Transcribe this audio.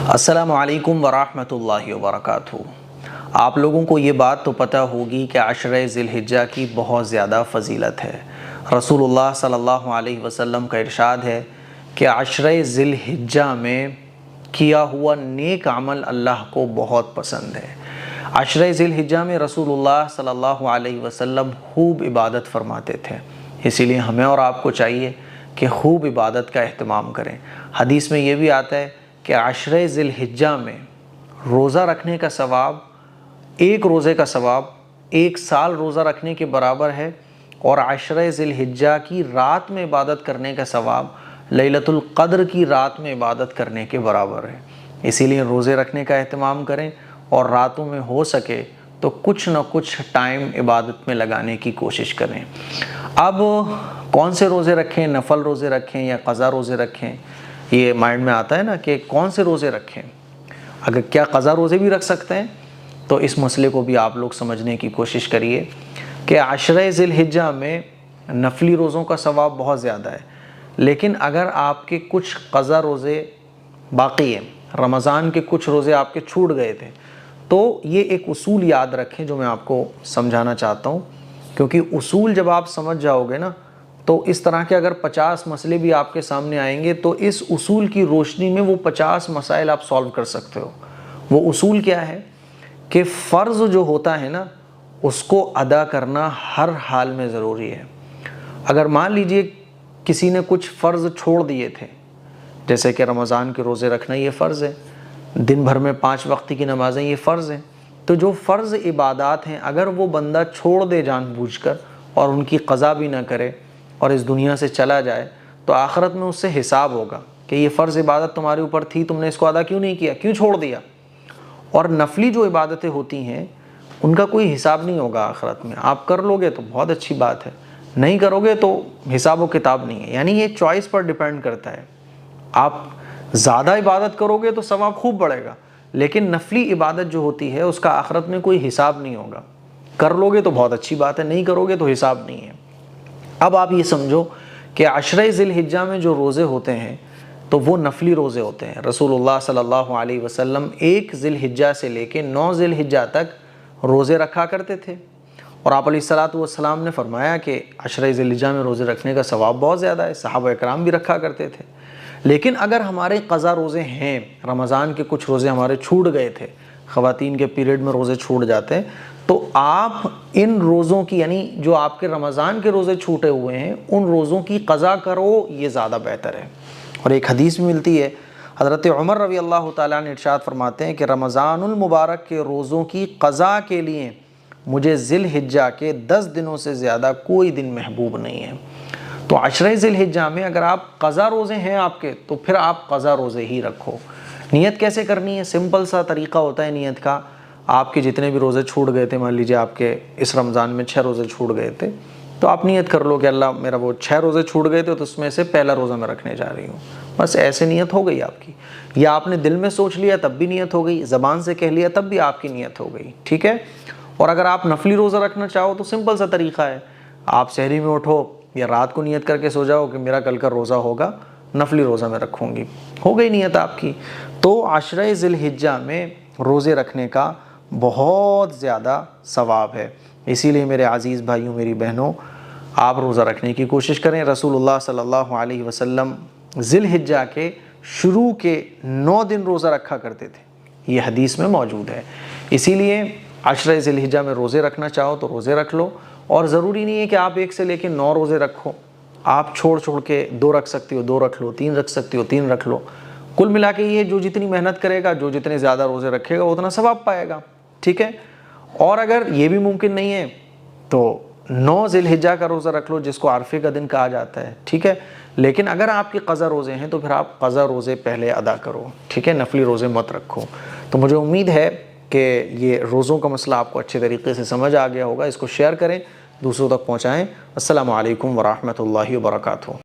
السلام علیکم ورحمۃ اللہ وبرکاتہ۔ آپ لوگوں کو یہ بات تو پتہ ہوگی کہ عشرہ ذی الحجہ کی بہت زیادہ فضیلت ہے۔ رسول اللہ صلی اللہ علیہ وسلم کا ارشاد ہے کہ عشرہ ذی الحجہ میں کیا ہوا نیک عمل اللہ کو بہت پسند ہے۔ عشرہ ذی الحجہ میں رسول اللہ صلی اللہ علیہ وسلم خوب عبادت فرماتے تھے، اسی لیے ہمیں اور آپ کو چاہیے کہ خوب عبادت کا اہتمام کریں۔ حدیث میں یہ بھی آتا ہے کہ عشرہ ذی الحجہ میں روزہ رکھنے کا ثواب، ایک روزے کا ثواب 1 سال روزہ رکھنے کے برابر ہے، اور عشرہ ذی الحجہ کی رات میں عبادت کرنے کا ثواب لیلۃ القدر کی رات میں عبادت کرنے کے برابر ہے۔ اسی لیے روزے رکھنے کا اہتمام کریں، اور راتوں میں ہو سکے تو کچھ نہ کچھ ٹائم عبادت میں لگانے کی کوشش کریں۔ اب کون سے روزے رکھیں، نفل روزے رکھیں یا قضا روزے رکھیں، یہ مائنڈ میں آتا ہے نا کہ کون سے روزے رکھیں۔ اگر کیا قضا روزے بھی رکھ سکتے ہیں تو اس مسئلے کو بھی آپ لوگ سمجھنے کی کوشش کریے کہ عشرہ ذی الحجہ میں نفلی روزوں کا ثواب بہت زیادہ ہے، لیکن اگر آپ کے کچھ قضا روزے باقی ہیں، رمضان کے کچھ روزے آپ کے چھوٹ گئے تھے، تو یہ ایک اصول یاد رکھیں جو میں آپ کو سمجھانا چاہتا ہوں، کیونکہ اصول جب آپ سمجھ جاؤ گے نا تو اس طرح کے اگر 50 مسئلے بھی آپ کے سامنے آئیں گے تو اس اصول کی روشنی میں وہ 50 مسائل آپ سولو کر سکتے ہو۔ وہ اصول کیا ہے کہ فرض جو ہوتا ہے نا اس کو ادا کرنا ہر حال میں ضروری ہے۔ اگر مان لیجئے کسی نے کچھ فرض چھوڑ دیے تھے، جیسے کہ رمضان کے روزے رکھنا یہ فرض ہے، دن بھر میں 5 وقت کی نمازیں یہ فرض ہیں، تو جو فرض عبادات ہیں اگر وہ بندہ چھوڑ دے جان بوجھ کر اور ان کی قضا بھی نہ کرے اور اس دنیا سے چلا جائے، تو آخرت میں اس سے حساب ہوگا کہ یہ فرض عبادت تمہارے اوپر تھی، تم نے اس کو ادا کیوں نہیں کیا، کیوں چھوڑ دیا۔ اور نفلی جو عبادتیں ہوتی ہیں ان کا کوئی حساب نہیں ہوگا آخرت میں، آپ کر لو گے تو بہت اچھی بات ہے، نہیں کرو گے تو حساب و کتاب نہیں ہے۔ یعنی یہ چوائس پر ڈیپینڈ کرتا ہے، آپ زیادہ عبادت کرو گے تو ثواب خوب بڑھے گا، لیکن نفلی عبادت جو ہوتی ہے اس کا آخرت میں کوئی حساب نہیں ہوگا، کر لو گے تو بہت اچھی بات ہے، نہیں کرو گے تو حساب نہیں ہے۔ اب آپ یہ سمجھو کہ عشرہ ذی الحجہ میں جو روزے ہوتے ہیں تو وہ نفلی روزے ہوتے ہیں۔ رسول اللہ صلی اللہ علیہ وسلم 1 ذی الحجہ سے لے کے 9 ذی الحجہ تک روزے رکھا کرتے تھے، اور آپ علیہ الصلوۃ والسلام نے فرمایا کہ عشرہ ذی الحجہ میں روزے رکھنے کا ثواب بہت زیادہ ہے، صحابہ اکرام بھی رکھا کرتے تھے۔ لیکن اگر ہمارے قضا روزے ہیں، رمضان کے کچھ روزے ہمارے چھوٹ گئے تھے، خواتین کے پیریڈ میں روزے چھوٹ جاتے ہیں، تو آپ ان روزوں کی، یعنی جو آپ کے رمضان کے روزے چھوٹے ہوئے ہیں ان روزوں کی قضا کرو، یہ زیادہ بہتر ہے۔ اور ایک حدیث بھی ملتی ہے، حضرت عمر رضی اللہ تعالیٰ نے ارشاد فرماتے ہیں کہ رمضان المبارک کے روزوں کی قضا کے لیے مجھے ذی الحجہ کے 10 دنوں سے زیادہ کوئی دن محبوب نہیں ہے۔ تو عشرہ ذی الحجہ میں اگر آپ قضا روزے ہیں آپ کے تو پھر آپ قضا روزے ہی رکھو۔ نیت کیسے کرنی ہے؟ سمپل سا طریقہ ہوتا ہے نیت کا۔ آپ کے جتنے بھی روزے چھوٹ گئے تھے، مان لیجیے آپ کے اس رمضان میں 6 روزے چھوٹ گئے تھے، تو آپ نیت کر لو کہ اللہ میرا وہ 6 روزے چھوٹ گئے تھے تو اس میں سے پہلا روزہ میں رکھنے جا رہی ہوں، بس ایسے نیت ہو گئی آپ کی۔ یا آپ نے دل میں سوچ لیا تب بھی نیت ہو گئی، زبان سے کہہ لیا تب بھی آپ کی نیت ہو گئی، ٹھیک ہے۔ اور اگر آپ نفلی روزہ رکھنا چاہو تو سمپل سا طریقہ ہے، آپ سحری میں اٹھو یا رات کو نیت کر کے سو جاؤ کہ میرا کل کا روزہ ہوگا، نفلی روزہ میں رکھوں گی، ہو گئی نیت آپ کی۔ تو عشرہ ذی الحجہ میں روزے رکھنے کا بہت زیادہ ثواب ہے، اسی لیے میرے عزیز بھائیوں، میری بہنوں، آپ روزہ رکھنے کی کوشش کریں۔ رسول اللہ صلی اللہ علیہ وسلم ذی الحجہ کے شروع کے 9 دن روزہ رکھا کرتے تھے، یہ حدیث میں موجود ہے۔ اسی لیے عشرہ ذی الحجہ میں روزے رکھنا چاہو تو روزے رکھ لو، اور ضروری نہیں ہے کہ آپ 1 سے لے کے 9 روزے رکھو، آپ چھوڑ کے 2 رکھ سکتی ہو 2 رکھ لو، 3 رکھ سکتی ہو 3 رکھ لو۔ کل ملا کے یہ جو جتنی محنت کرے گا، جو جتنے زیادہ روزے رکھے گا اتنا ثواب پائے گا، ٹھیک ہے۔ اور اگر یہ بھی ممکن نہیں ہے تو 9 ذی الحجہ کا روزہ رکھ لو جس کو عرفے کا دن کہا جاتا ہے، ٹھیک ہے۔ لیکن اگر آپ کے قضا روزے ہیں تو پھر آپ قضا روزے پہلے ادا کرو، ٹھیک ہے، نفلی روزے مت رکھو۔ تو مجھے امید ہے کہ یہ روزوں کا مسئلہ آپ کو اچھے طریقے سے سمجھ آ گیا ہوگا، اس کو شیئر کریں، دوسروں تک پہنچائیں۔ السلام علیکم ورحمۃ اللہ وبرکاتہ۔